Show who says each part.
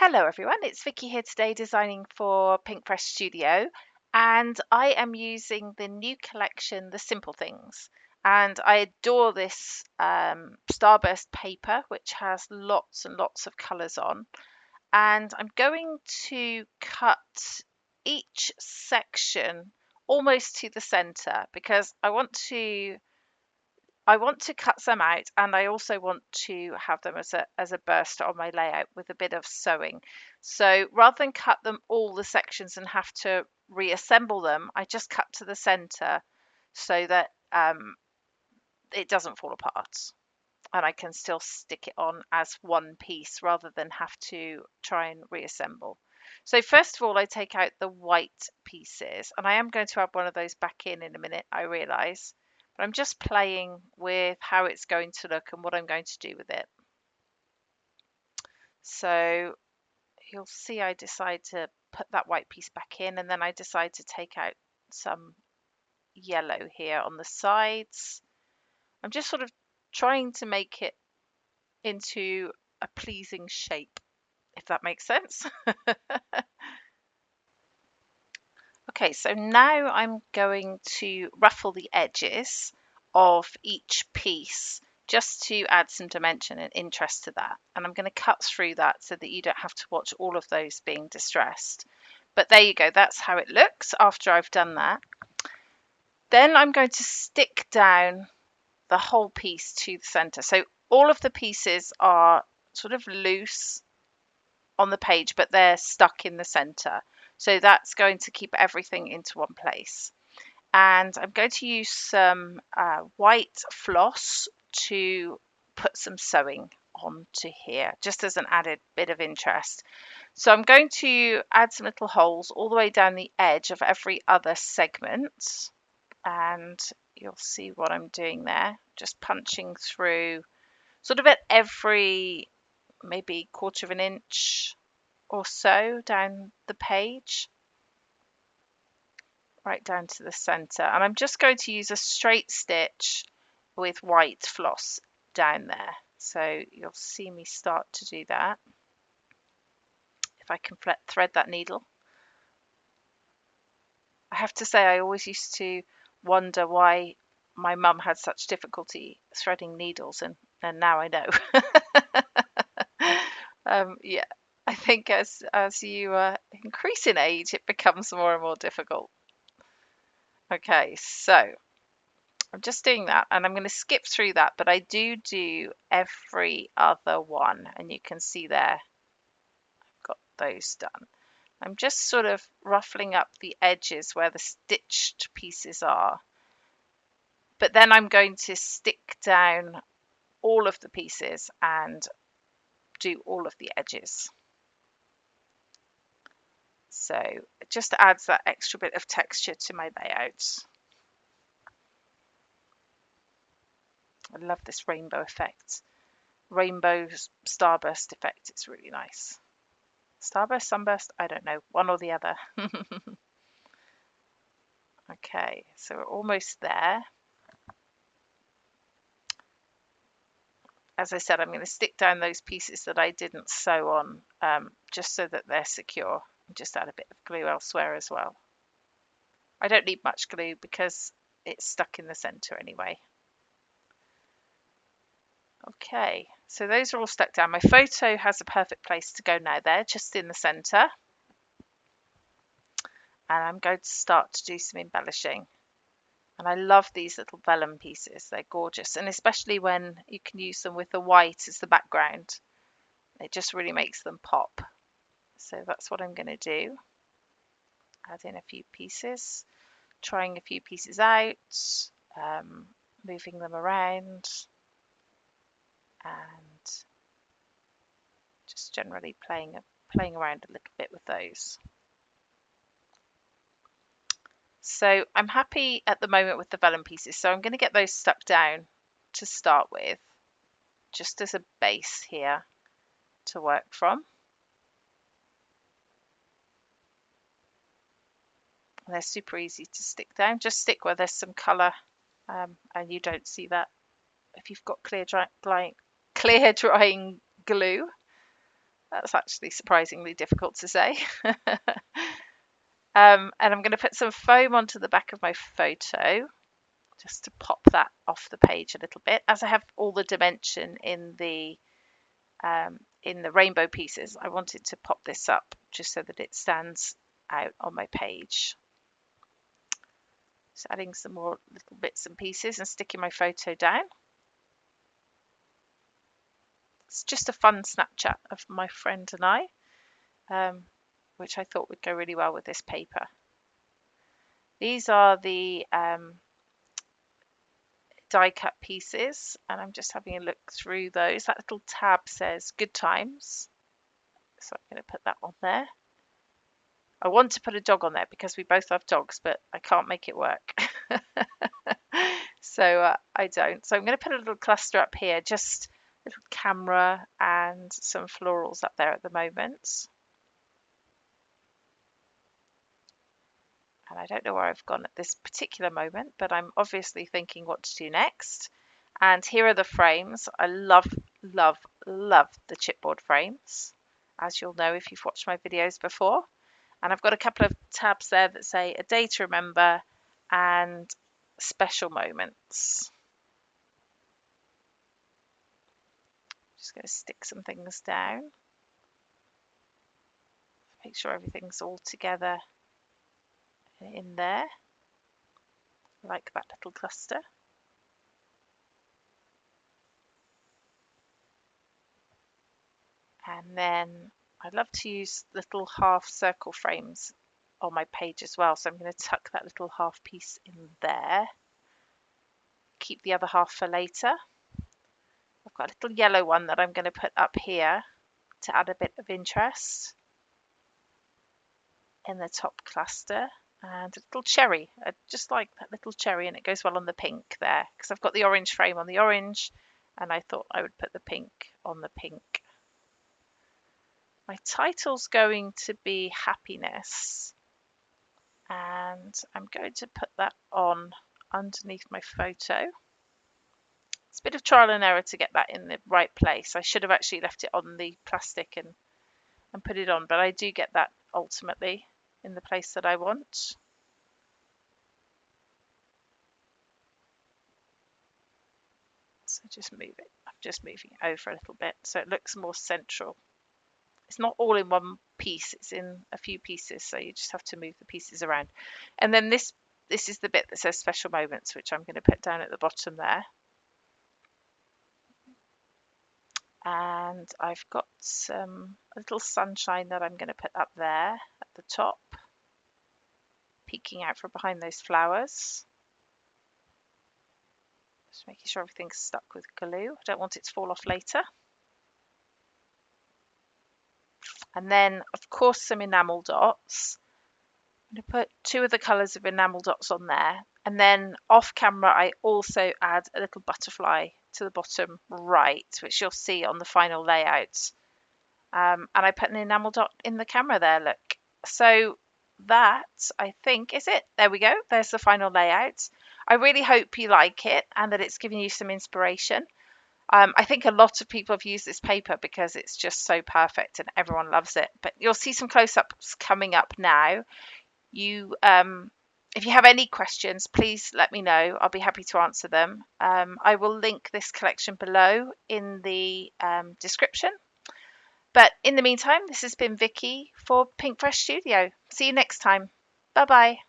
Speaker 1: Hello everyone, it's Vicky here today designing for Pink Press Studio, and I am using the new collection, The Simple Things. And I adore this starburst paper, which has lots and lots of colours on. And I'm going to cut each section almost to the centre because I want to cut some out, and I also want to have them as a burst on my layout with a bit of sewing. So rather than cut them all the sections and have to reassemble them, I just cut to the center so that it doesn't fall apart and I can still stick it on as one piece rather than have to try and reassemble. So first of all, I take out the white pieces, and I am going to add one of those back in a minute, I realise. But I'm just playing with how it's going to look and what I'm going to do with it. So you'll see I decide to put that white piece back in, and then I decide to take out some yellow here on the sides. I'm just sort of trying to make it into a pleasing shape, if that makes sense. Okay, so now I'm going to ruffle the edges of each piece just to add some dimension and interest to that. And I'm going to cut through that so that you don't have to watch all of those being distressed. But there you go, that's how it looks after I've done that. Then I'm going to stick down the whole piece to the center. So all of the pieces are sort of loose on the page, but they're stuck in the center. So that's going to keep everything into one place. And I'm going to use some white floss to put some sewing onto here, just as an added bit of interest. So I'm going to add some little holes all the way down the edge of every other segment. And you'll see what I'm doing there, just punching through sort of at every maybe quarter of an inch or so down the page, right down to the center. And I'm just going to use a straight stitch with white floss down there. So you'll see me start to do that. If I can thread that needle. I have to say I always used to wonder why my mum had such difficulty threading needles, and now I know. Yeah, I think as you increase in age, it becomes more and more difficult. Okay, so I'm just doing that, and I'm going to skip through that, but I do every other one, and you can see there I've got those done. I'm just sort of ruffling up the edges where the stitched pieces are, but then I'm going to stick down all of the pieces and do all of the edges. So it just adds that extra bit of texture to my layouts. I love this rainbow effect. Rainbow starburst effect. It's really nice. Starburst, sunburst, I don't know, one or the other. Okay, so we're almost there. As I said, I'm going to stick down those pieces that I didn't sew on, just so that they're secure. And just add a bit of glue elsewhere as well. I don't need much glue because it's stuck in the center anyway. Okay, so those are all stuck down. My photo has a perfect place to go now there, just in the center. And I'm going to start to do some embellishing. And I love these little vellum pieces. They're gorgeous. And especially when you can use them with the white as the background. It just really makes them pop. So that's what I'm going to do. Add in a few pieces. Trying a few pieces out. Moving them around. And just generally playing around a little bit with those. So I'm happy at the moment with the vellum pieces, so I'm going to get those stuck down to start with, just as a base here to work from. And they're super easy to stick down. Just stick where there's some colour, and you don't see that if you've got clear drying glue. That's actually surprisingly difficult to say. And I'm going to put some foam onto the back of my photo just to pop that off the page a little bit. As I have all the dimension in the rainbow pieces, I wanted to pop this up just so that it stands out on my page. Just adding some more little bits and pieces and sticking my photo down. It's just a fun Snapchat of my friend and I, which I thought would go really well with this paper. These are the die cut pieces, and I'm just having a look through those. That little tab says good times, so I'm going to put that on there. I want to put a dog on there because we both love dogs, but I can't make it work. So I don't. So I'm going to put a little cluster up here, just a little camera and some florals up there at the moment. And I don't know where I've gone at this particular moment, but I'm obviously thinking what to do next. And here are the frames. I love, love, love the chipboard frames, as you'll know if you've watched my videos before. And I've got a couple of tabs there that say a day to remember and special moments. Just going to stick some things down. Make sure everything's all together in there. I like that little cluster. And then I love to use little half circle frames on my page as well. So I'm going to tuck that little half piece in there. Keep the other half for later. I've got a little yellow one that I'm going to put up here to add a bit of interest in the top cluster. And a little cherry. I just like that little cherry, and it goes well on the pink there because I've got the orange frame on the orange, and I thought I would put the pink on the pink. My title's going to be happiness, and I'm going to put that on underneath my photo. It's a bit of trial and error to get that in the right place. I should have actually left it on the plastic and put it on, but I do get that ultimately in the place that I want. So just move it. I'm just moving it over a little bit so it looks more central. It's not all in one piece, it's in a few pieces, so you just have to move the pieces around. And then this is the bit that says special moments, which I'm going to put down at the bottom there. And I've got a little sunshine that I'm going to put up there at the top, peeking out from behind those flowers. Just making sure everything's stuck with glue. I don't want it to fall off later. And then, of course, some enamel dots. I'm going to put 2 of the colours of enamel dots on there. And then off camera, I also add a little butterfly to the bottom right, which you'll see on the final layout. And I put an enamel dot in the camera there, look. So that, I think, is it. There we go. There's the final layout. I really hope you like it and that it's given you some inspiration. I think a lot of people have used this paper because it's just so perfect and everyone loves it. But you'll see some close-ups coming up now. If you have any questions, please let me know. I'll be happy to answer them. I will link this collection below in the description. But in the meantime, this has been Vicki for Pink Fresh Studio. See you next time. Bye bye.